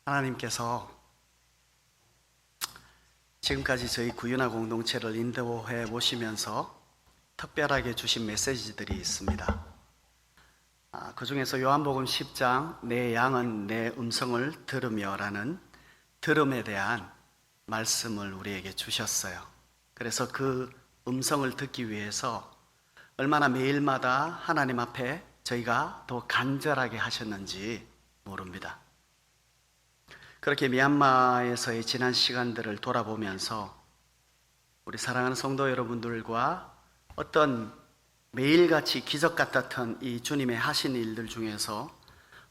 하나님께서 지금까지 저희 구윤화 공동체를 인도해 보시면서 특별하게 주신 메시지들이 있습니다. 그 중에서 요한복음 10장 내 양은 내 음성을 들으며 라는 들음에 대한 말씀을 우리에게 주셨어요. 그래서 그 음성을 듣기 위해서 얼마나 매일마다 하나님 앞에 저희가 더 간절하게 하셨는지 모릅니다. 그렇게 미얀마에서의 지난 시간들을 돌아보면서 우리 사랑하는 성도 여러분들과 어떤 매일같이 기적 같았던 이 주님의 하신 일들 중에서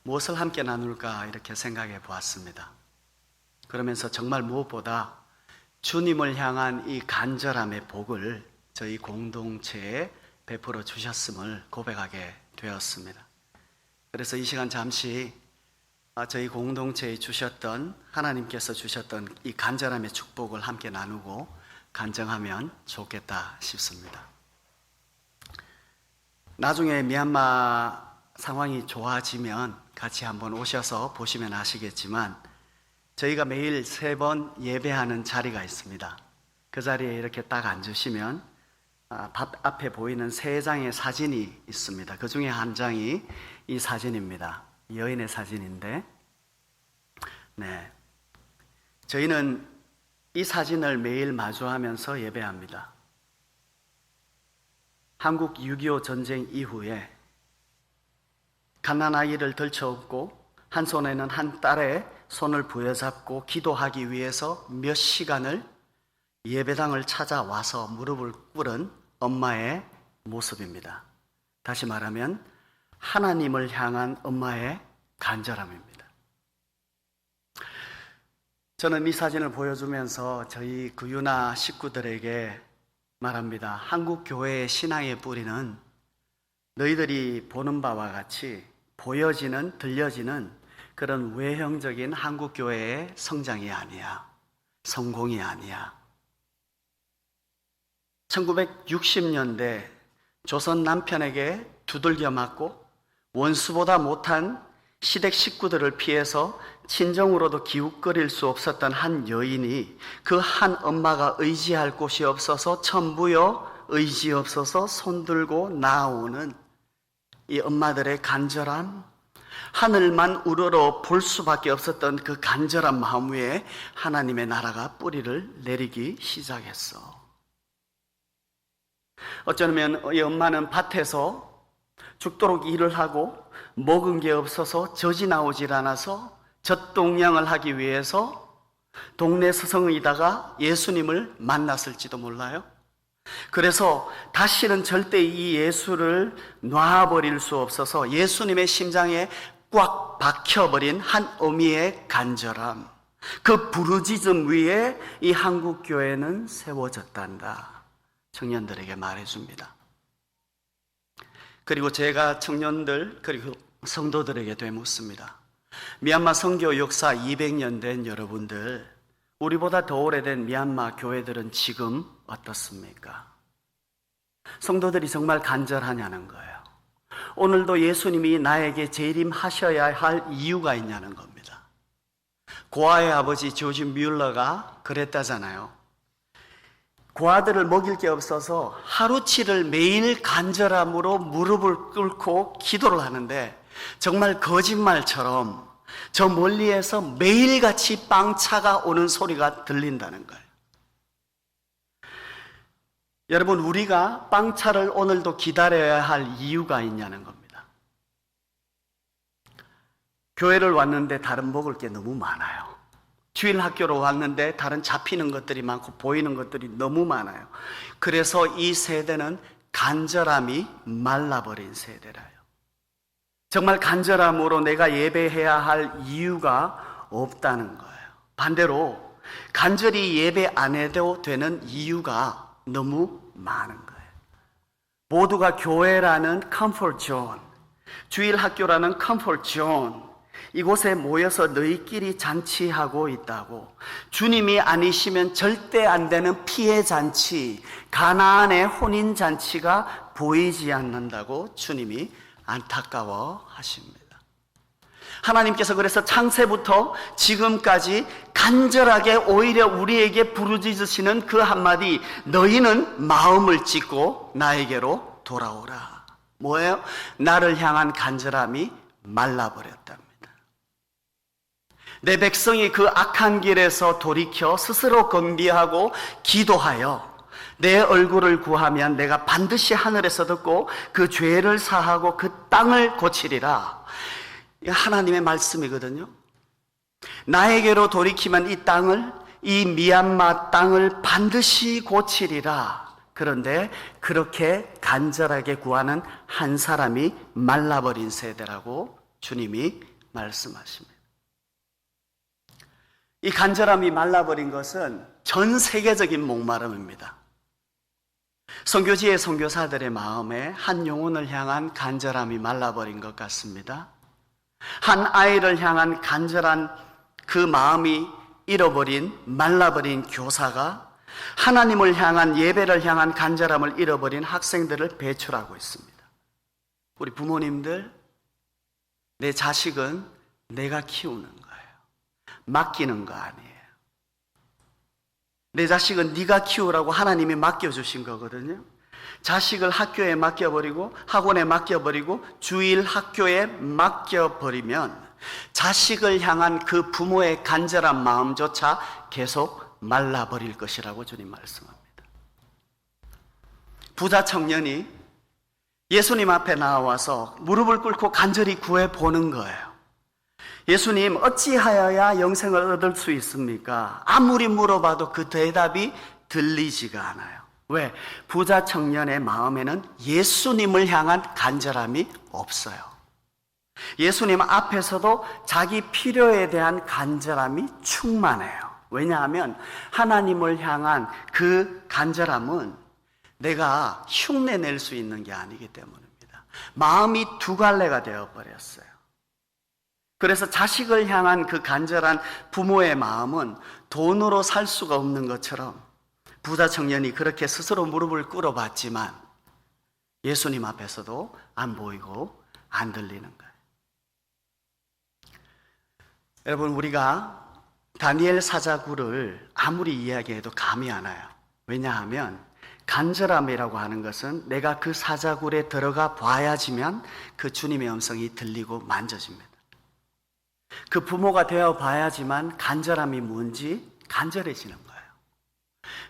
무엇을 함께 나눌까 이렇게 생각해 보았습니다. 그러면서 정말 무엇보다 주님을 향한 이 간절함의 복을 저희 공동체에 베풀어 주셨음을 고백하게 되었습니다. 그래서 이 시간 잠시 저희 공동체에 주셨던 하나님께서 주셨던 이 간절함의 축복을 함께 나누고 간증하면 좋겠다 싶습니다. 나중에 미얀마 상황이 좋아지면 같이 한번 오셔서 보시면 아시겠지만 저희가 매일 3번 예배하는 자리가 있습니다. 그 자리에 이렇게 딱 앉으시면 앞에 보이는 3장의 사진이 있습니다. 그 중에 한 장이 이 사진입니다. 여인의 사진인데, 저희는 이 사진을 매일 마주하면서 예배합니다. 한국 6.25 전쟁 이후에 갓난아기를 들쳐업고 한 손에는 한 딸의 손을 부여잡고 기도하기 위해서 몇 시간을 예배당을 찾아와서 무릎을 꿇은 엄마의 모습입니다. 다시 말하면 하나님을 향한 엄마의 간절함입니다. 저는 이 사진을 보여주면서 저희 구윤화 식구들에게 말합니다. 한국 교회의 신앙의 뿌리는 너희들이 보는 바와 같이 보여지는, 들려지는 그런 외형적인 한국 교회의 성장이 아니야. 성공이 아니야. 1960년대 조선 남편에게 두들겨 맞고 원수보다 못한 시댁 식구들을 피해서 친정으로도 기웃거릴 수 없었던 한 여인이 그 한 엄마가 의지할 곳이 없어서 천부여 의지 없어서 손들고 나오는 이 엄마들의 간절함, 하늘만 우러러 볼 수밖에 없었던 그 간절한 마음 위에 하나님의 나라가 뿌리를 내리기 시작했어. 어쩌면 이 엄마는 밭에서 죽도록 일을 하고 먹은 게 없어서 젖이 나오질 않아서 젖동량을 하기 위해서 동네 서성이다가 예수님을 만났을지도 몰라요. 그래서 다시는 절대 이 예수를 놔버릴 수 없어서 예수님의 심장에 꽉 박혀버린 한 어미의 간절함, 그 부르짖음 위에 이 한국교회는 세워졌단다. 청년들에게 말해줍니다. 그리고 제가 청년들 그리고 성도들에게 되묻습니다. 미얀마 선교 역사 200년 된 여러분들, 우리보다 더 오래된 미얀마 교회들은 지금 어떻습니까? 성도들이 정말 간절하냐는 거예요. 오늘도 예수님이 나에게 재림하셔야 할 이유가 있냐는 겁니다. 고아의 아버지 조지 뮬러가 그랬다잖아요. 고아들을 먹일 게 없어서 하루치를 매일 간절함으로 무릎을 꿇고 기도를 하는데 정말 거짓말처럼 저 멀리에서 매일같이 빵차가 오는 소리가 들린다는 거예요. 여러분, 우리가 빵차를 오늘도 기다려야 할 이유가 있냐는 겁니다. 교회를 왔는데 다른 먹을 게 너무 많아요. 주일 학교로 왔는데 다른 잡히는 것들이 많고 보이는 것들이 너무 많아요. 그래서 이 세대는 간절함이 말라버린 세대라요. 정말 간절함으로 내가 예배해야 할 이유가 없다는 거예요. 반대로 간절히 예배 안 해도 되는 이유가 너무 많은 거예요. 모두가 교회라는 컴포트 존, 주일 학교라는 컴포트 존, 이곳에 모여서 너희끼리 잔치하고 있다고, 주님이 아니시면 절대 안 되는 피해 잔치, 가나안의 혼인 잔치가 보이지 않는다고 주님이 안타까워 하십니다. 하나님께서 그래서 창세부터 지금까지 간절하게 오히려 우리에게 부르짖으시는 그 한마디, 너희는 마음을 찢고 나에게로 돌아오라. 뭐예요? 나를 향한 간절함이 말라버렸답니다. 내 백성이 그 악한 길에서 돌이켜 스스로 건비하고 기도하여 내 얼굴을 구하면 내가 반드시 하늘에서 듣고 그 죄를 사하고 그 땅을 고치리라. 하나님의 말씀이거든요. 나에게로 돌이키면 이 땅을, 이 미얀마 땅을 반드시 고치리라. 그런데 그렇게 간절하게 구하는 한 사람이 말라버린 세대라고 주님이 말씀하십니다. 이 간절함이 말라버린 것은 전 세계적인 목마름입니다. 선교지의 선교사들의 마음에 한 영혼을 향한 간절함이 말라버린 것 같습니다. 한 아이를 향한 간절한 그 마음이 잃어버린, 말라버린 교사가 하나님을 향한, 예배를 향한 간절함을 잃어버린 학생들을 배출하고 있습니다. 우리 부모님들, 내 자식은 내가 키우는 거예요. 맡기는 거 아니에요. 내 자식은 네가 키우라고 하나님이 맡겨주신 거거든요. 자식을 학교에 맡겨버리고 학원에 맡겨버리고 주일 학교에 맡겨버리면 자식을 향한 그 부모의 간절한 마음조차 계속 말라버릴 것이라고 주님 말씀합니다. 부자 청년이 예수님 앞에 나와서 무릎을 꿇고 간절히 구해보는 거예요. 예수님, 어찌하여야 영생을 얻을 수 있습니까? 아무리 물어봐도 그 대답이 들리지가 않아요. 왜? 부자 청년의 마음에는 예수님을 향한 간절함이 없어요. 예수님 앞에서도 자기 필요에 대한 간절함이 충만해요. 왜냐하면 하나님을 향한 그 간절함은 내가 흉내낼 수 있는 게 아니기 때문입니다. 마음이 두 갈래가 되어버렸어요. 그래서 자식을 향한 그 간절한 부모의 마음은 돈으로 살 수가 없는 것처럼 부자 청년이 그렇게 스스로 무릎을 꿇어봤지만 예수님 앞에서도 안 보이고 안 들리는 거예요. 여러분, 우리가 다니엘 사자굴을 아무리 이야기해도 감이 안 와요. 왜냐하면 간절함이라고 하는 것은 내가 그 사자굴에 들어가 봐야지만 그 주님의 음성이 들리고 만져집니다. 그 부모가 되어 봐야지만 간절함이 뭔지 간절해지는 거예요.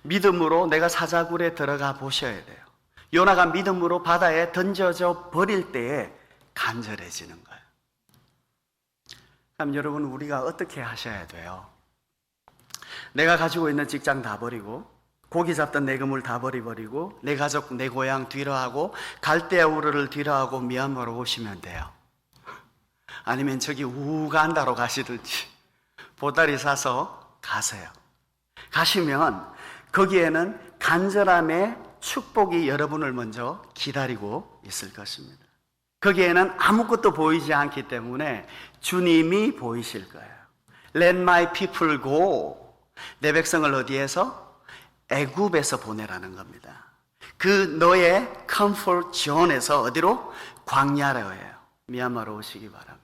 믿음으로 내가 사자굴에 들어가 보셔야 돼요. 요나가 믿음으로 바다에 던져져 버릴 때에 간절해지는 거예요. 그럼 여러분, 우리가 어떻게 하셔야 돼요? 내가 가지고 있는 직장 다 버리고 고기 잡던 내 그물 다 버려버리고 내 가족, 내 고향 뒤로하고 갈대아 우르를 뒤로하고 미얀마로 오시면 돼요. 아니면 저기 우간다로 가시든지 보따리 사서 가세요. 가시면 거기에는 간절함의 축복이 여러분을 먼저 기다리고 있을 것입니다. 거기에는 아무것도 보이지 않기 때문에 주님이 보이실 거예요. Let my people go. 내 백성을 어디에서? 애굽에서 보내라는 겁니다. 그 너의 comfort zone에서 어디로? 광야로 해요. 미얀마로 오시기 바랍니다.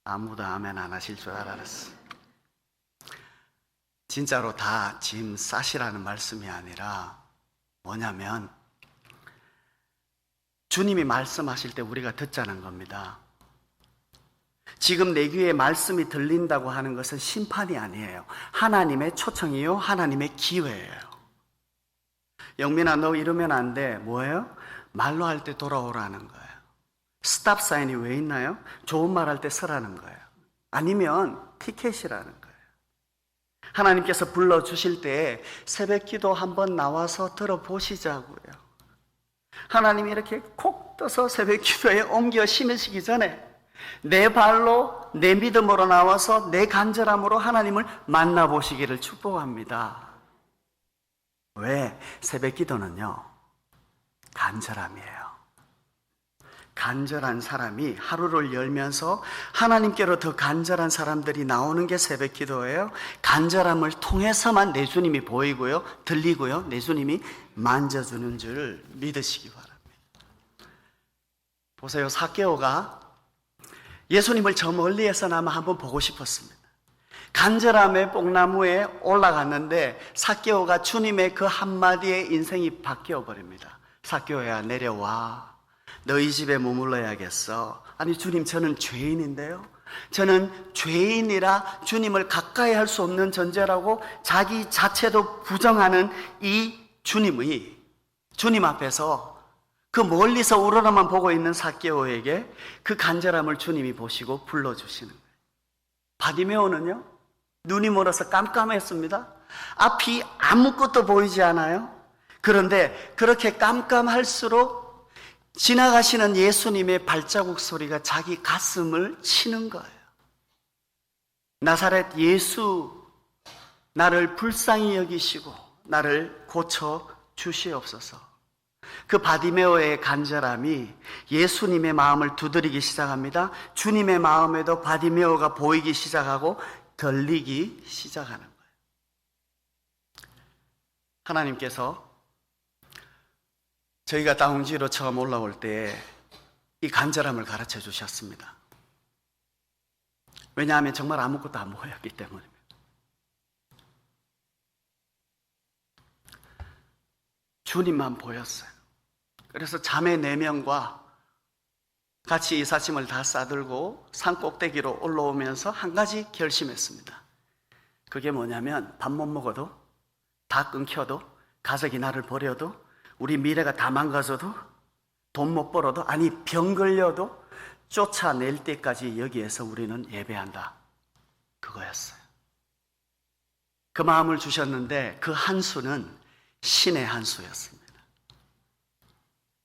아무도 아멘 안 하실 줄 알았어. 진짜로 다 짐 싸시라는 말씀이 아니라 뭐냐면 주님이 말씀하실 때 우리가 듣자는 겁니다. 지금 내 귀에 말씀이 들린다고 하는 것은 심판이 아니에요. 하나님의 초청이요, 하나님의 기회예요. 영민아, 너 이러면 안 돼. 뭐예요? 말로 할 때 돌아오라는 거예요. 스탑 사인이 왜 있나요? 좋은 말 할 때 서라는 거예요. 아니면 티켓이라는 거예요. 하나님께서 불러주실 때 새벽 기도 한번 나와서 들어보시자고요. 하나님이 이렇게 콕 떠서 새벽 기도에 옮겨 심으시기 전에 내 발로, 내 믿음으로 나와서 내 간절함으로 하나님을 만나보시기를 축복합니다. 왜? 새벽 기도는요, 간절함이에요. 간절한 사람이 하루를 열면서 하나님께로 더 간절한 사람들이 나오는 게 새벽 기도예요. 간절함을 통해서만 내 주님이 보이고요, 들리고요, 내 주님이 만져주는 줄 믿으시기 바랍니다. 보세요, 삭개오가 예수님을 저 멀리에서나마 한번 보고 싶었습니다. 간절함의 뽕나무에 올라갔는데 삭개오가 주님의 그 한마디에 인생이 바뀌어 버립니다. 삭개오야, 내려와. 너희 집에 머물러야겠어. 아니, 주님, 저는 죄인인데요. 저는 죄인이라 주님을 가까이 할 수 없는 존재라고 자기 자체도 부정하는 이 주님 앞에서 그 멀리서 우러러만 보고 있는 삭개오에게 그 간절함을 주님이 보시고 불러주시는 거예요. 바디메오는요, 눈이 멀어서 깜깜했습니다. 앞이 아무것도 보이지 않아요. 그런데 그렇게 깜깜할수록 지나가시는 예수님의 발자국 소리가 자기 가슴을 치는 거예요. 나사렛 예수, 나를 불쌍히 여기시고 나를 고쳐 주시옵소서. 그 바디메오의 간절함이 예수님의 마음을 두드리기 시작합니다. 주님의 마음에도 바디메오가 보이기 시작하고 들리기 시작하는 거예요. 하나님께서 저희가 다운지로 처음 올라올 때 이 간절함을 가르쳐 주셨습니다. 왜냐하면 정말 아무것도 안 보였기 때문입니다. 주님만 보였어요. 그래서 자매 4명과 같이 이삿짐을 다 싸들고 산 꼭대기로 올라오면서 한 가지 결심했습니다. 그게 뭐냐면 밥 못 먹어도, 다 끊겨도, 가족이 나를 버려도, 우리 미래가 다 망가져도, 돈 못 벌어도, 아니 병 걸려도 쫓아낼 때까지 여기에서 우리는 예배한다. 그거였어요. 그 마음을 주셨는데 그 한 수는 신의 한 수였습니다.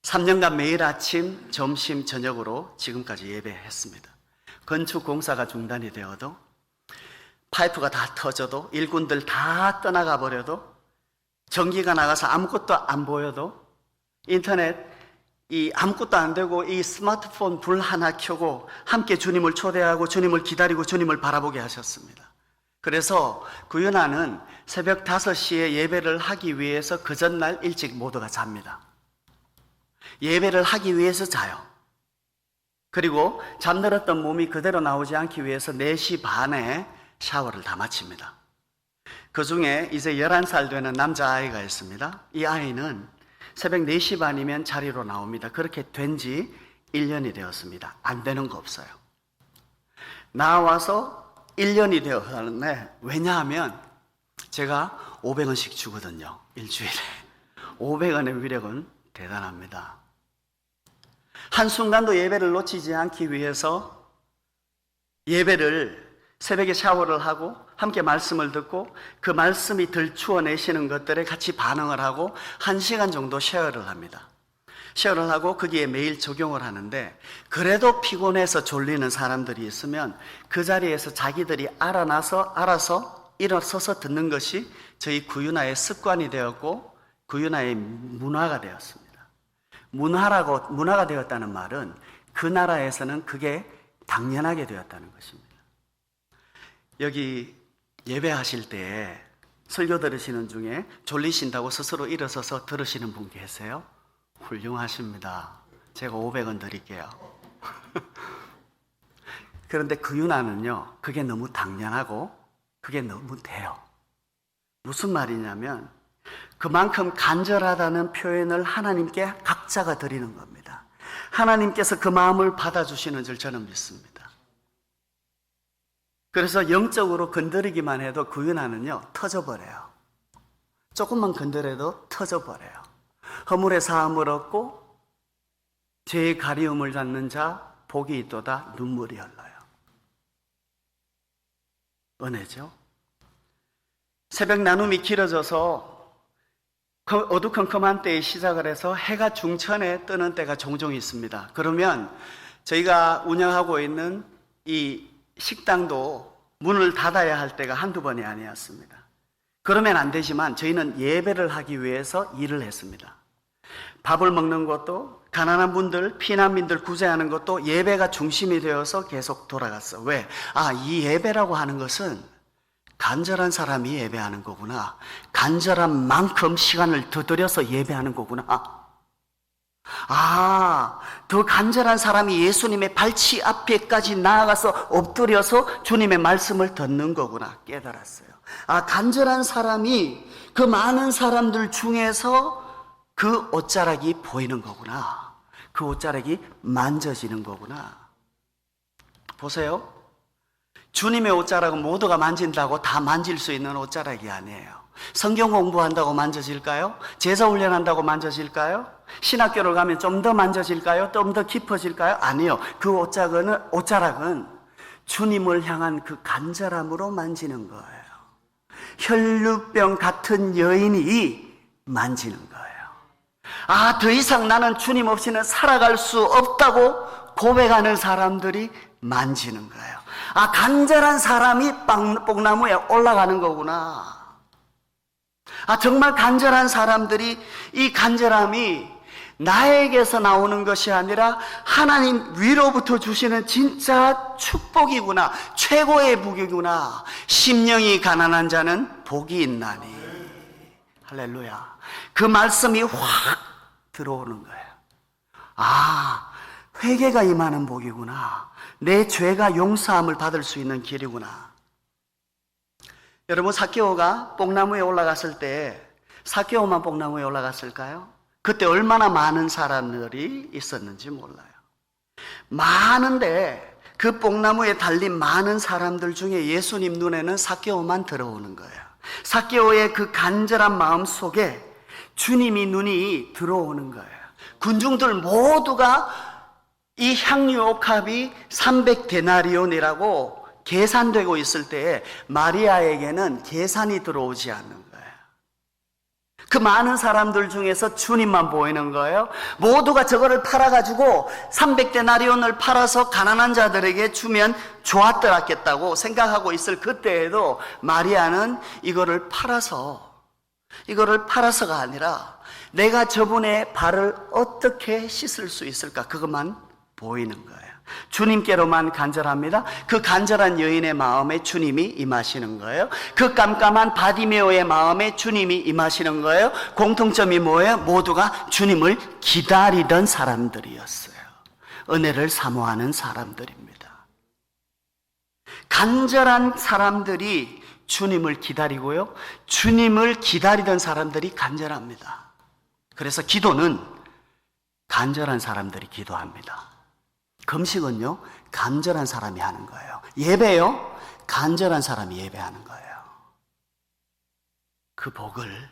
3년간 매일 아침, 점심, 저녁으로 지금까지 예배했습니다. 건축 공사가 중단이 되어도, 파이프가 다 터져도, 일꾼들 다 떠나가 버려도, 전기가 나가서 아무것도 안 보여도, 인터넷 아무것도 안 되고 이 스마트폰 불 하나 켜고 함께 주님을 초대하고 주님을 기다리고 주님을 바라보게 하셨습니다. 그래서 구윤아는 새벽 5시에 예배를 하기 위해서 그 전날 일찍 모두가 잡니다. 예배를 하기 위해서 자요. 그리고 잠들었던 몸이 그대로 나오지 않기 위해서 4시 반에 샤워를 다 마칩니다. 그 중에 이제 11살 되는 남자아이가 있습니다. 이 아이는 새벽 4시 반이면 자리로 나옵니다. 그렇게 된 지 1년이 되었습니다. 안 되는 거 없어요. 나와서 1년이 되었는데, 왜냐하면 제가 500원씩 주거든요. 일주일에. 500원의 위력은 대단합니다. 한순간도 예배를 놓치지 않기 위해서 예배를 새벽에 샤워를 하고 함께 말씀을 듣고 그 말씀이 들추어내시는 것들에 같이 반응을 하고 1시간 정도 쉐어를 합니다. 쉐어를 하고 거기에 매일 적용을 하는데, 그래도 피곤해서 졸리는 사람들이 있으면 그 자리에서 자기들이 알아서 일어서서 듣는 것이 저희 구윤아의 습관이 되었고 구윤아의 문화가 되었습니다. 문화가 되었다는 말은 그 나라에서는 그게 당연하게 되었다는 것입니다. 여기 예배하실 때 설교 들으시는 중에 졸리신다고 스스로 일어서서 들으시는 분 계세요? 훌륭하십니다. 제가 500원 드릴게요. 그런데 그 유나는요, 그게 너무 당연하고 그게 너무 돼요. 무슨 말이냐면 그만큼 간절하다는 표현을 하나님께 각자가 드리는 겁니다. 하나님께서 그 마음을 받아주시는 줄 저는 믿습니다. 그래서 영적으로 건드리기만 해도 그 유나는요, 터져버려요. 조금만 건드려도 터져버려요. 허물의 사함을 얻고 죄의 가리움을 받는 자 복이 있도다. 눈물이 흘러요. 은혜죠. 새벽 나눔이 길어져서 어두컴컴한 때에 시작을 해서 해가 중천에 뜨는 때가 종종 있습니다. 그러면 저희가 운영하고 있는 이 식당도 문을 닫아야 할 때가 한두 번이 아니었습니다. 그러면 안 되지만 저희는 예배를 하기 위해서 일을 했습니다. 밥을 먹는 것도, 가난한 분들, 피난민들 구제하는 것도 예배가 중심이 되어서 계속 돌아갔어. 왜? 이 예배라고 하는 것은 간절한 사람이 예배하는 거구나. 간절한 만큼 시간을 더 들여서 예배하는 거구나. 더 간절한 사람이 예수님의 발치 앞에까지 나아가서 엎드려서 주님의 말씀을 듣는 거구나 깨달았어요. 간절한 사람이 그 많은 사람들 중에서 그 옷자락이 보이는 거구나. 그 옷자락이 만져지는 거구나. 보세요. 주님의 옷자락은 모두가 만진다고 다 만질 수 있는 옷자락이 아니에요. 성경 공부한다고 만져질까요? 제자 훈련한다고 만져질까요? 신학교를 가면 좀 더 만져질까요? 좀 더 깊어질까요? 아니요. 그 옷자락은 주님을 향한 그 간절함으로 만지는 거예요. 혈루병 같은 여인이 만지는 거예요. 더 이상 나는 주님 없이는 살아갈 수 없다고 고백하는 사람들이 만지는 거예요. 간절한 사람이 뽕나무에 올라가는 거구나. 정말 간절한 사람들이 이 간절함이 나에게서 나오는 것이 아니라 하나님 위로부터 주시는 진짜 축복이구나. 최고의 복이구나. 심령이 가난한 자는 복이 있나니. 할렐루야. 그 말씀이 확 들어오는 거예요. 회개가 임하는 복이구나. 내 죄가 용서함을 받을 수 있는 길이구나. 여러분, 삭개오가 뽕나무에 올라갔을 때 삭개오만 뽕나무에 올라갔을까요? 그때 얼마나 많은 사람들이 있었는지 몰라요. 많은데 그 뽕나무에 달린 많은 사람들 중에 예수님 눈에는 삭개오만 들어오는 거예요. 삭개오의 그 간절한 마음 속에 주님이 눈이 들어오는 거예요. 군중들 모두가 이 향유 옥합이 300데나리온이라고 계산되고 있을 때에 마리아에게는 계산이 들어오지 않는 거예요. 그 많은 사람들 중에서 주님만 보이는 거예요. 모두가 저거를 팔아가지고 300데나리온을 팔아서 가난한 자들에게 주면 좋았더라겠다고 생각하고 있을 그때에도 마리아는 이거를 팔아서가 아니라 내가 저분의 발을 어떻게 씻을 수 있을까, 그것만 보이는 거예요. 주님께로만 간절합니다. 그 간절한 여인의 마음에 주님이 임하시는 거예요. 그 깜깜한 바디메오의 마음에 주님이 임하시는 거예요. 공통점이 뭐예요? 모두가 주님을 기다리던 사람들이었어요. 은혜를 사모하는 사람들입니다. 간절한 사람들이 주님을 기다리고요, 주님을 기다리던 사람들이 간절합니다. 그래서 기도는 간절한 사람들이 기도합니다. 금식은요, 간절한 사람이 하는 거예요. 예배요, 간절한 사람이 예배하는 거예요. 그 복을,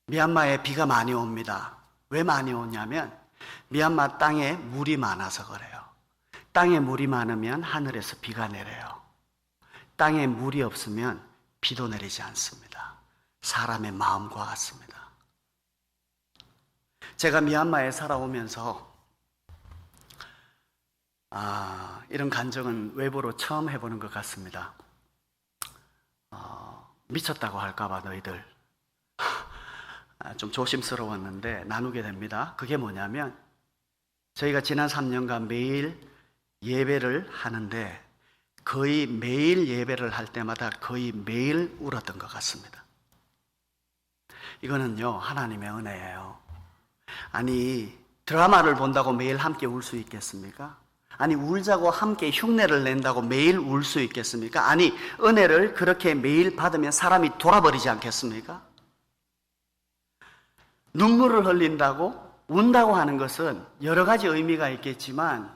미얀마에 비가 많이 옵니다. 왜 많이 오냐면 미얀마 땅에 물이 많아서 그래요. 땅에 물이 많으면 하늘에서 비가 내려요. 땅에 물이 없으면 비도 내리지 않습니다. 사람의 마음과 같습니다. 제가 미얀마에 살아오면서 이런 간증은 외부로 처음 해보는 것 같습니다. 미쳤다고 할까봐 너희들 좀 조심스러웠는데 나누게 됩니다. 그게 뭐냐면 저희가 지난 3년간 매일 예배를 하는데 거의 매일 예배를 할 때마다 거의 매일 울었던 것 같습니다. 이거는요, 하나님의 은혜예요. 아니, 드라마를 본다고 매일 함께 울 수 있겠습니까? 아니, 울자고 함께 흉내를 낸다고 매일 울 수 있겠습니까? 아니, 은혜를 그렇게 매일 받으면 사람이 돌아버리지 않겠습니까? 눈물을 흘린다고, 운다고 하는 것은 여러 가지 의미가 있겠지만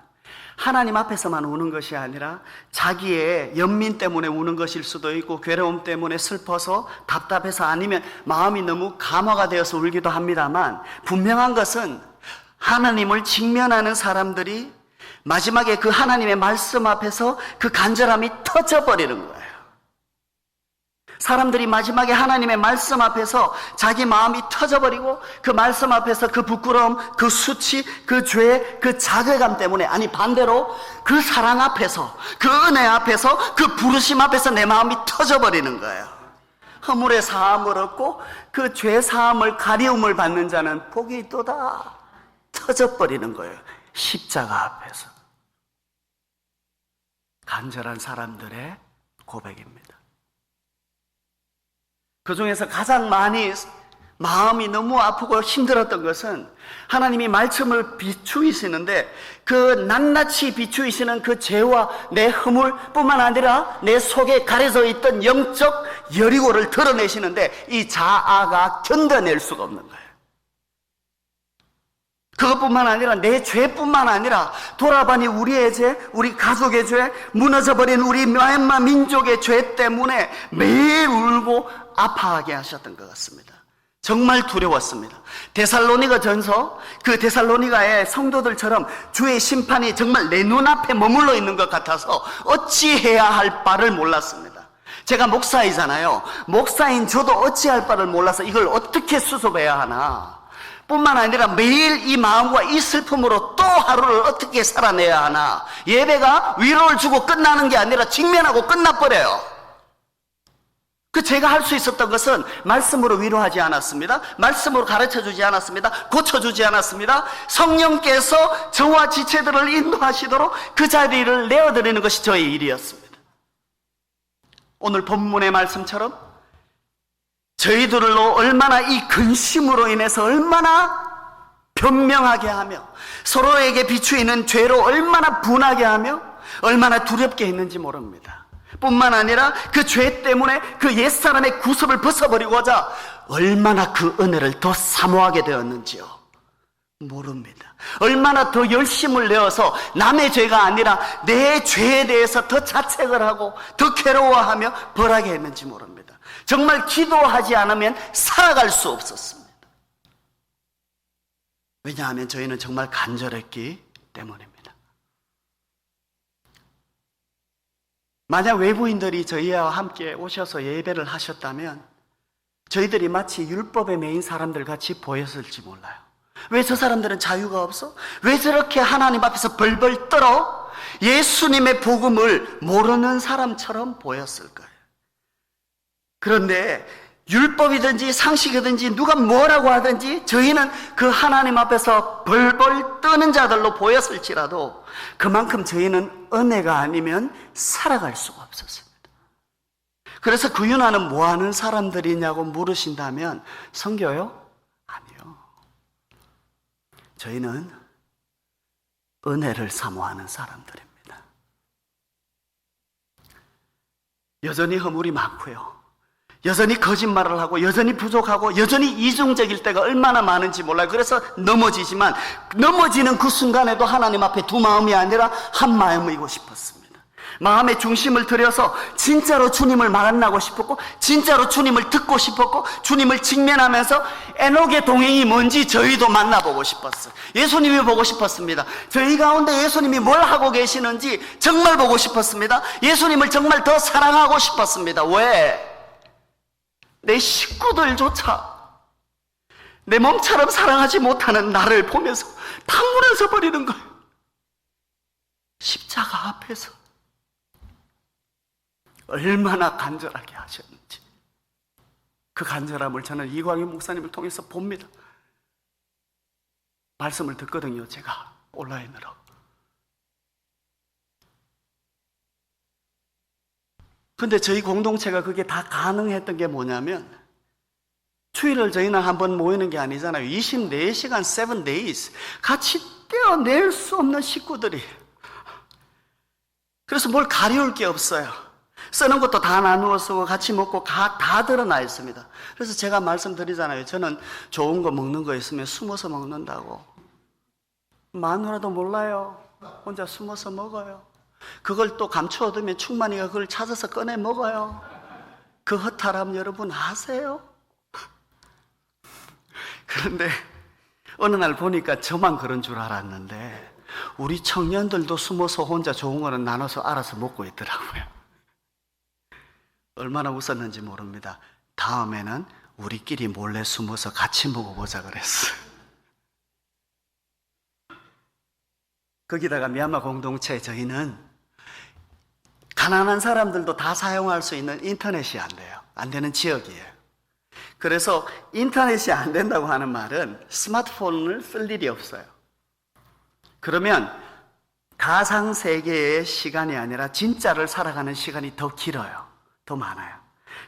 하나님 앞에서만 우는 것이 아니라 자기의 연민 때문에 우는 것일 수도 있고 괴로움 때문에 슬퍼서 답답해서 아니면 마음이 너무 감화가 되어서 울기도 합니다만 분명한 것은 하나님을 직면하는 사람들이 마지막에 그 하나님의 말씀 앞에서 그 간절함이 터져버리는 거예요. 사람들이 마지막에 하나님의 말씀 앞에서 자기 마음이 터져버리고 그 말씀 앞에서 그 부끄러움, 그 수치, 그 죄, 그 자괴감 때문에, 아니 반대로 그 사랑 앞에서, 그 은혜 앞에서, 그 부르심 앞에서 내 마음이 터져버리는 거예요. 허물의 사함을 얻고 그 죄 사함을 가리움을 받는 자는 복이 있도다. 터져버리는 거예요. 십자가 앞에서. 간절한 사람들의 고백입니다. 그 중에서 가장 많이 마음이 너무 아프고 힘들었던 것은 하나님이 말씀을 비추이시는데 그 낱낱이 비추이시는 그 죄와 내 허물뿐만 아니라 내 속에 가려져 있던 영적 여리고를 드러내시는데 이 자아가 견뎌낼 수가 없는 거예요. 그것뿐만 아니라 내 죄뿐만 아니라 돌아보니 우리의 죄, 우리 가족의 죄, 무너져버린 우리 미얀마 민족의 죄 때문에 매일 울고 아파하게 하셨던 것 같습니다. 정말 두려웠습니다. 데살로니가 전서, 그 데살로니가의 성도들처럼 주의 심판이 정말 내 눈앞에 머물러 있는 것 같아서 어찌해야 할 바를 몰랐습니다. 제가 목사이잖아요. 목사인 저도 어찌할 바를 몰라서 이걸 어떻게 수습해야 하나, 뿐만 아니라 매일 이 마음과 이 슬픔으로 또 하루를 어떻게 살아내야 하나. 예배가 위로를 주고 끝나는 게 아니라 직면하고 끝나버려요. 제가 할 수 있었던 것은 말씀으로 위로하지 않았습니다. 말씀으로 가르쳐주지 않았습니다. 고쳐주지 않았습니다. 성령께서 저와 지체들을 인도하시도록 그 자리를 내어드리는 것이 저의 일이었습니다. 오늘 본문의 말씀처럼 저희들로 얼마나 이 근심으로 인해서 얼마나 변명하게 하며 서로에게 비추이는 죄로 얼마나 분하게 하며 얼마나 두렵게 했는지 모릅니다. 뿐만 아니라 그 죄 때문에 그 옛사람의 구습을 벗어버리고자 얼마나 그 은혜를 더 사모하게 되었는지요. 모릅니다. 얼마나 더 열심을 내어서 남의 죄가 아니라 내 죄에 대해서 더 자책을 하고 더 괴로워하며 벌하게 했는지 모릅니다. 정말 기도하지 않으면 살아갈 수 없었습니다. 왜냐하면 저희는 정말 간절했기 때문입니다. 만약 외부인들이 저희와 함께 오셔서 예배를 하셨다면 저희들이 마치 율법에 매인 사람들 같이 보였을지 몰라요. 왜 저 사람들은 자유가 없어? 왜 저렇게 하나님 앞에서 벌벌 떨어? 예수님의 복음을 모르는 사람처럼 보였을 거예요. 그런데 율법이든지 상식이든지 누가 뭐라고 하든지 저희는 그 하나님 앞에서 벌벌 떠는 자들로 보였을지라도 그만큼 저희는 은혜가 아니면 살아갈 수가 없었습니다. 그래서 그 유나는 뭐 하는 사람들이냐고 물으신다면 선교요? 아니요. 저희는 은혜를 사모하는 사람들입니다. 여전히 허물이 많고요. 여전히 거짓말을 하고 여전히 부족하고 여전히 이중적일 때가 얼마나 많은지 몰라요. 그래서 넘어지지만 넘어지는 그 순간에도 하나님 앞에 두 마음이 아니라 한 마음이고 싶었습니다. 마음의 중심을 들여서 진짜로 주님을 만나고 싶었고 진짜로 주님을 듣고 싶었고 주님을 직면하면서 에녹의 동행이 뭔지 저희도 만나보고 싶었어요. 예수님이 보고 싶었습니다. 저희 가운데 예수님이 뭘 하고 계시는지 정말 보고 싶었습니다. 예수님을 정말 더 사랑하고 싶었습니다. 왜? 내 식구들조차 내 몸처럼 사랑하지 못하는 나를 보면서 다 무너져 버리는 거예요. 십자가 앞에서 얼마나 간절하게 하셨는지 그 간절함을 저는 이광희 목사님을 통해서 봅니다. 말씀을 듣거든요. 제가 온라인으로. 근데 저희 공동체가 그게 다 가능했던 게 뭐냐면 주일을 저희는 한번 모이는 게 아니잖아요. 24시간 7 days 같이 떼어낼 수 없는 식구들이. 그래서 뭘 가려울 게 없어요. 쓰는 것도 다 나누어 쓰고 같이 먹고 다 드러나 있습니다. 그래서 제가 말씀드리잖아요. 저는 좋은 거 먹는 거 있으면 숨어서 먹는다고. 마누라도 몰라요. 혼자 숨어서 먹어요. 그걸 또 감추어두면 충만이가 그걸 찾아서 꺼내 먹어요. 그 허탈함 여러분 아세요? 그런데 어느 날 보니까 저만 그런 줄 알았는데 우리 청년들도 숨어서 혼자 좋은 거는 나눠서 알아서 먹고 있더라고요. 얼마나 웃었는지 모릅니다. 다음에는 우리끼리 몰래 숨어서 같이 먹어보자 그랬어요. 거기다가 미얀마 공동체에 저희는 가난한 사람들도 다 사용할 수 있는 인터넷이 안 돼요. 안 되는 지역이에요. 그래서 인터넷이 안 된다고 하는 말은 스마트폰을 쓸 일이 없어요. 그러면 가상세계의 시간이 아니라 진짜를 살아가는 시간이 더 길어요. 더 많아요.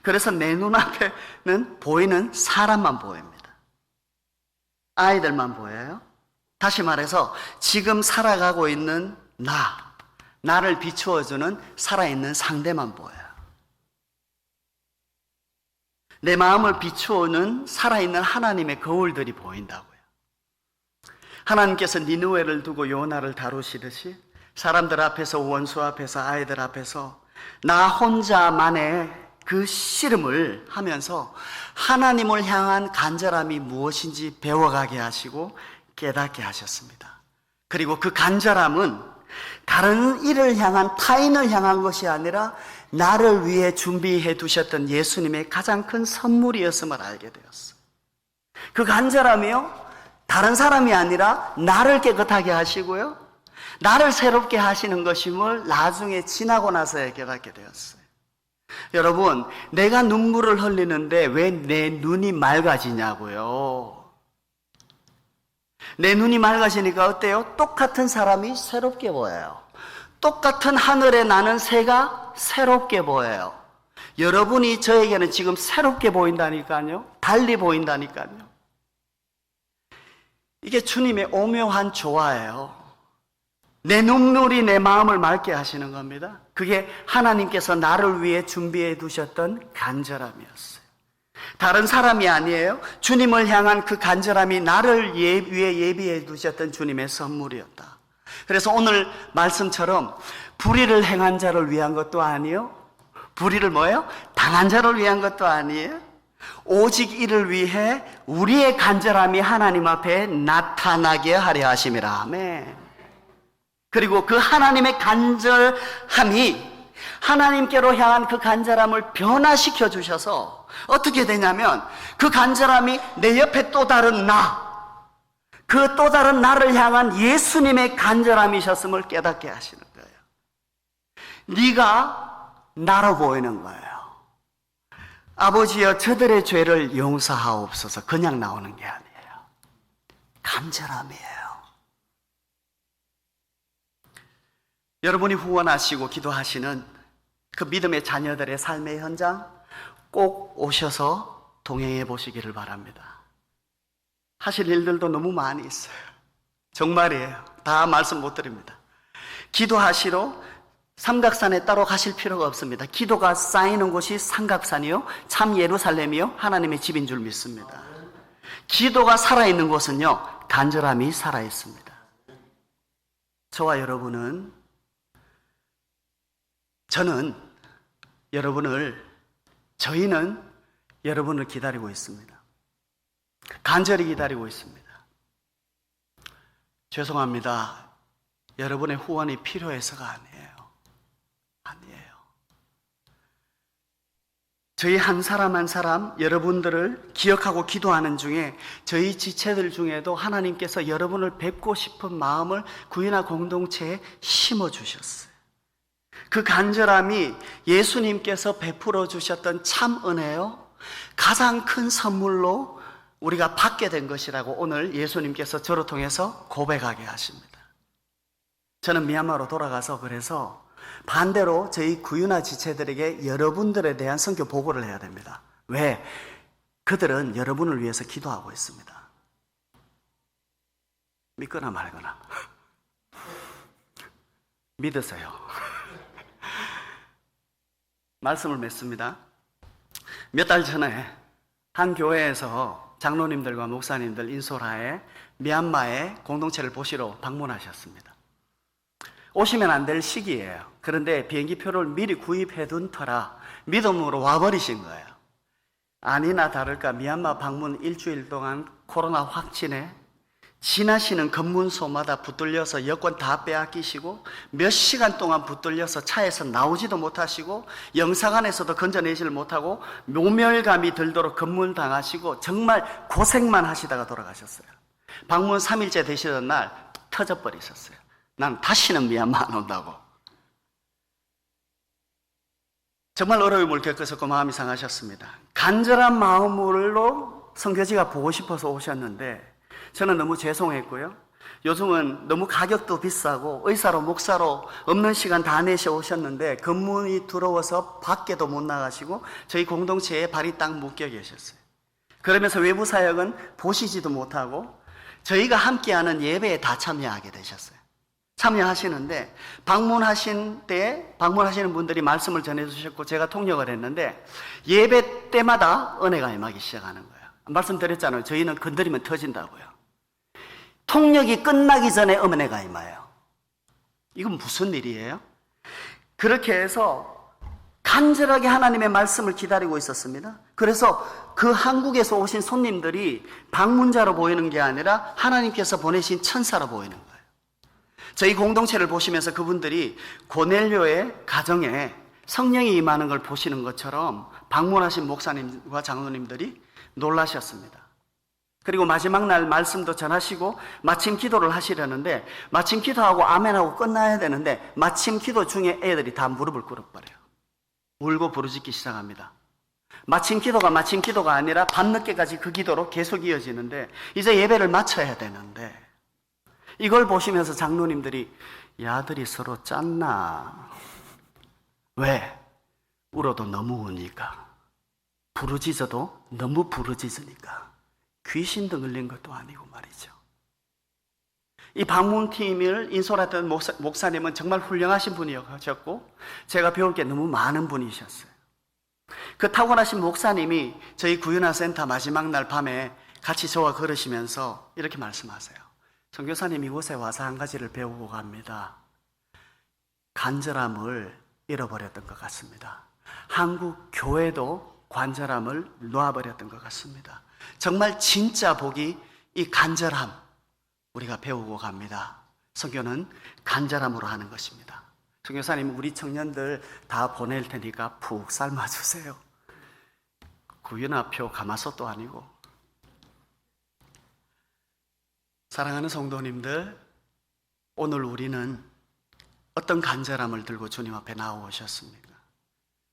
그래서 내 눈앞에는 보이는 사람만 보입니다. 아이들만 보여요? 다시 말해서 지금 살아가고 있는 나를 비추어주는 살아있는 상대만 보여요. 내 마음을 비추어오는 살아있는 하나님의 거울들이 보인다고요. 하나님께서 니느웨를 두고 요나를 다루시듯이 사람들 앞에서, 원수 앞에서, 아이들 앞에서 나 혼자만의 그 씨름을 하면서 하나님을 향한 간절함이 무엇인지 배워가게 하시고 깨닫게 하셨습니다. 그리고 그 간절함은 다른 일을 향한, 타인을 향한 것이 아니라 나를 위해 준비해 두셨던 예수님의 가장 큰 선물이었음을 알게 되었어요. 그 간절함이요, 다른 사람이 아니라 나를 깨끗하게 하시고요, 나를 새롭게 하시는 것임을 나중에 지나고 나서야 깨닫게 되었어요. 여러분, 내가 눈물을 흘리는데 왜 내 눈이 맑아지냐고요. 내 눈이 맑아지니까 어때요? 똑같은 사람이 새롭게 보여요. 똑같은 하늘에 나는 새가 새롭게 보여요. 여러분이 저에게는 지금 새롭게 보인다니까요. 달리 보인다니까요. 이게 주님의 오묘한 조화예요. 내 눈물이 내 마음을 맑게 하시는 겁니다. 그게 하나님께서 나를 위해 준비해 두셨던 간절함이었어요. 다른 사람이 아니에요. 주님을 향한 그 간절함이 나를 위해 예비해 두셨던 주님의 선물이었다. 그래서 오늘 말씀처럼 불의를 행한 자를 위한 것도 아니요, 불의를 뭐예요? 당한 자를 위한 것도 아니에요. 오직 이를 위해 우리의 간절함이 하나님 앞에 나타나게 하려 하심이라. 아멘. 그리고 그 하나님의 간절함이 하나님께로 향한 그 간절함을 변화시켜 주셔서 어떻게 되냐면 그 간절함이 내 옆에 또 다른 그 또 다른 나를 향한 예수님의 간절함이셨음을 깨닫게 하시는 거예요. 네가 나로 보이는 거예요. 아버지여 저들의 죄를 용서하옵소서. 그냥 나오는 게 아니에요. 간절함이에요. 여러분이 후원하시고 기도하시는 그 믿음의 자녀들의 삶의 현장 꼭 오셔서 동행해 보시기를 바랍니다. 하실 일들도 너무 많이 있어요. 정말이에요. 다 말씀 못 드립니다. 기도하시러 삼각산에 따로 가실 필요가 없습니다. 기도가 쌓이는 곳이 삼각산이요, 참 예루살렘이요, 하나님의 집인 줄 믿습니다. 기도가 살아있는 곳은요, 간절함이 살아있습니다. 저와 저희는 여러분을 기다리고 있습니다. 간절히 기다리고 있습니다. 죄송합니다. 여러분의 후원이 필요해서가 아니에요. 저희 한 사람 한 사람 여러분들을 기억하고 기도하는 중에 저희 지체들 중에도 하나님께서 여러분을 뵙고 싶은 마음을 구인화 공동체에 심어주셨어요. 그 간절함이 예수님께서 베풀어 주셨던 참 은혜요, 가장 큰 선물로 우리가 받게 된 것이라고 오늘 예수님께서 저를 통해서 고백하게 하십니다. 저는 미얀마로 돌아가서 그래서 반대로 저희 구윤화 지체들에게 여러분들에 대한 선교 보고를 해야 됩니다. 왜? 그들은 여러분을 위해서 기도하고 있습니다. 믿거나 말거나 믿으세요. 말씀을 맺습니다. 몇 달 전에 한 교회에서 장로님들과 목사님들 인솔하에 미얀마의 공동체를 보시러 방문하셨습니다. 오시면 안 될 시기예요. 그런데 비행기표를 미리 구입해 둔 터라 믿음으로 와버리신 거예요. 아니나 다를까 미얀마 방문 일주일 동안 코로나 확진에 지나시는 검문소마다 붙들려서 여권 다 빼앗기시고 몇 시간 동안 붙들려서 차에서 나오지도 못하시고 영사관에서도 건져내지를 못하고 모멸감이 들도록 검문당하시고 정말 고생만 하시다가 돌아가셨어요. 방문 3일째 되시던 날 터져버리셨어요. 난 다시는 미얀마 안 온다고. 정말 어려움을 겪으셨고 마음이 상하셨습니다. 간절한 마음으로 선교지가 보고 싶어서 오셨는데 저는 너무 죄송했고요. 요즘은 너무 가격도 비싸고 의사로 목사로 없는 시간 다 내셔 오셨는데 검문이 두려워서 밖에도 못 나가시고 저희 공동체에 발이 딱 묶여 계셨어요. 그러면서 외부 사역은 보시지도 못하고 저희가 함께하는 예배에 다 참여하게 되셨어요. 참여하시는데 방문하시는 분들이 말씀을 전해주셨고 제가 통역을 했는데 예배 때마다 은혜가 임하기 시작하는 거예요. 말씀드렸잖아요. 저희는 건드리면 터진다고요. 통역이 끝나기 전에 은혜가 임해요. 이건 무슨 일이에요? 그렇게 해서 간절하게 하나님의 말씀을 기다리고 있었습니다. 그래서 그 한국에서 오신 손님들이 방문자로 보이는 게 아니라 하나님께서 보내신 천사로 보이는 거예요. 저희 공동체를 보시면서 그분들이 고넬료의 가정에 성령이 임하는 걸 보시는 것처럼 방문하신 목사님과 장로님들이 놀라셨습니다. 그리고 마지막 날 말씀도 전하시고 마침 기도를 하시려는데 마침 기도하고 아멘하고 끝나야 되는데 마침 기도 중에 애들이 다 무릎을 꿇어버려요. 울고 부르짖기 시작합니다. 마침 기도가 아니라 밤늦게까지 그 기도로 계속 이어지는데 이제 예배를 마쳐야 되는데 이걸 보시면서 장로님들이 야들이 서로 짰나? 왜? 울어도 너무 우니까, 부르짖어도 너무 부르짖으니까 귀신 등을린 것도 아니고 말이죠. 이 방문팀을 인솔했던 목사님은 정말 훌륭하신 분이셨고 제가 배울 게 너무 많은 분이셨어요. 그 타고나신 목사님이 저희 구윤화센터 마지막 날 밤에 같이 저와 걸으시면서 이렇게 말씀하세요. 선교사님, 이곳에 와서 한 가지를 배우고 갑니다. 간절함을 잃어버렸던 것 같습니다. 한국 교회도 간절함을 놓아버렸던 것 같습니다. 정말 진짜 복이 이 간절함, 우리가 배우고 갑니다. 선교는 간절함으로 하는 것입니다. 선교사님, 우리 청년들 다 보낼 테니까 푹 삶아주세요. 구윤화표 가마솥도 아니고. 사랑하는 성도님들, 오늘 우리는 어떤 간절함을 들고 주님 앞에 나오셨습니까?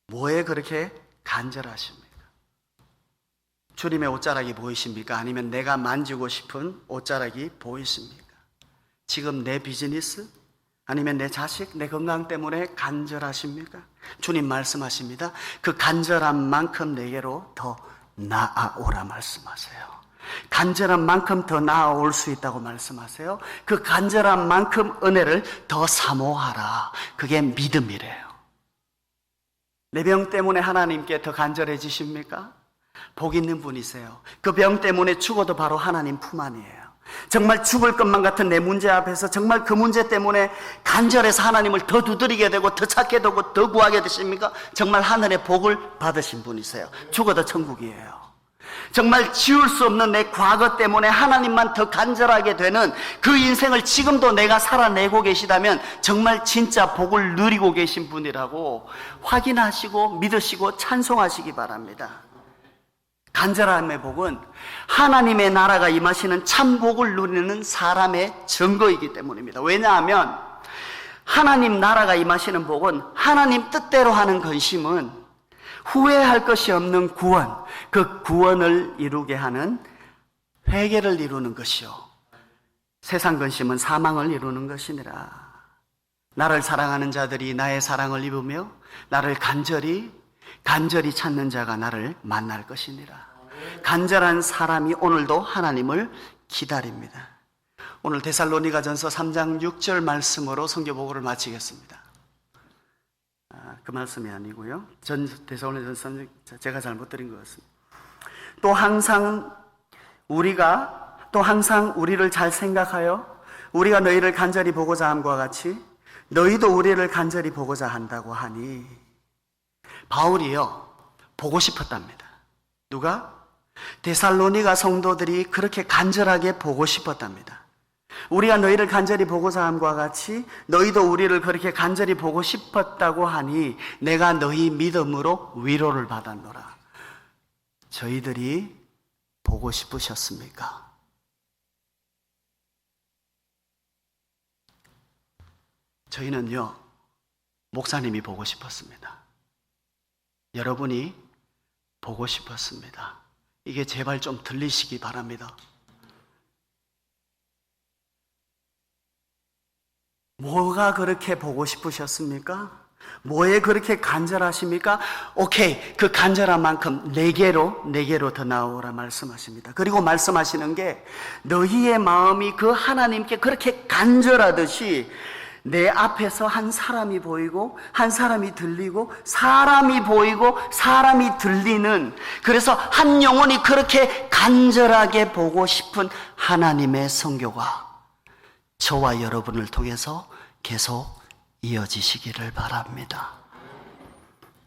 뭐에 그렇게 간절하십니까? 주님의 옷자락이 보이십니까? 아니면 내가 만지고 싶은 옷자락이 보이십니까? 지금 내 비즈니스? 아니면 내 자식, 내 건강 때문에 간절하십니까? 주님 말씀하십니다. 그 간절한 만큼 내게로 더 나아오라 말씀하세요. 간절한 만큼 더 나아올 수 있다고 말씀하세요. 그 간절한 만큼 은혜를 더 사모하라. 그게 믿음이래요. 내 병 때문에 하나님께 더 간절해지십니까? 복 있는 분이세요. 그 병 때문에 죽어도 바로 하나님 품 안이에요. 정말 죽을 것만 같은 내 문제 앞에서 정말 그 문제 때문에 간절해서 하나님을 더 두드리게 되고 더 찾게 되고 더 구하게 되십니까? 정말 하늘의 복을 받으신 분이세요. 죽어도 천국이에요. 정말 지울 수 없는 내 과거 때문에 하나님만 더 간절하게 되는 그 인생을 지금도 내가 살아내고 계시다면 정말 진짜 복을 누리고 계신 분이라고 확인하시고 믿으시고 찬송하시기 바랍니다. 간절함의 복은 하나님의 나라가 임하시는 참 복을 누리는 사람의 증거이기 때문입니다. 왜냐하면 하나님 나라가 임하시는 복은 하나님 뜻대로 하는 근심은 후회할 것이 없는 구원, 그 구원을 이루게 하는 회개를 이루는 것이요, 세상 근심은 사망을 이루는 것이니라. 나를 사랑하는 자들이 나의 사랑을 입으며 나를 간절히 찾는 자가 나를 만날 것이니라. 간절한 사람이 오늘도 하나님을 기다립니다. 오늘 데살로니가전서 3장 6절 말씀으로 선교보고를 마치겠습니다. 그 말씀이 아니고요. 데살로니가전서 제가 잘못 드린 것 같습니다. 또 항상 우리를 잘 생각하여 우리가 너희를 간절히 보고자 함과 같이 너희도 우리를 간절히 보고자 한다고 하니, 바울이요 보고 싶었답니다. 누가? 데살로니가 성도들이 그렇게 간절하게 보고 싶었답니다. 우리가 너희를 간절히 보고자 함과 같이 너희도 우리를 그렇게 간절히 보고 싶었다고 하니 내가 너희 믿음으로 위로를 받았노라. 저희들이 보고 싶으셨습니까? 저희는요 목사님이 보고 싶었습니다. 여러분이 보고 싶었습니다. 이게 제발 좀 들리시기 바랍니다. 뭐가 그렇게 보고 싶으셨습니까? 뭐에 그렇게 간절하십니까? 오케이, 그 간절한 만큼 네 개로 더 나오라 말씀하십니다. 그리고 말씀하시는 게 너희의 마음이 그 하나님께 그렇게 간절하듯이 내 앞에서 한 사람이 보이고 한 사람이 들리고 사람이 보이고 사람이 들리는, 그래서 한 영혼이 그렇게 간절하게 보고 싶은 하나님의 선교가 저와 여러분을 통해서 계속 이어지시기를 바랍니다.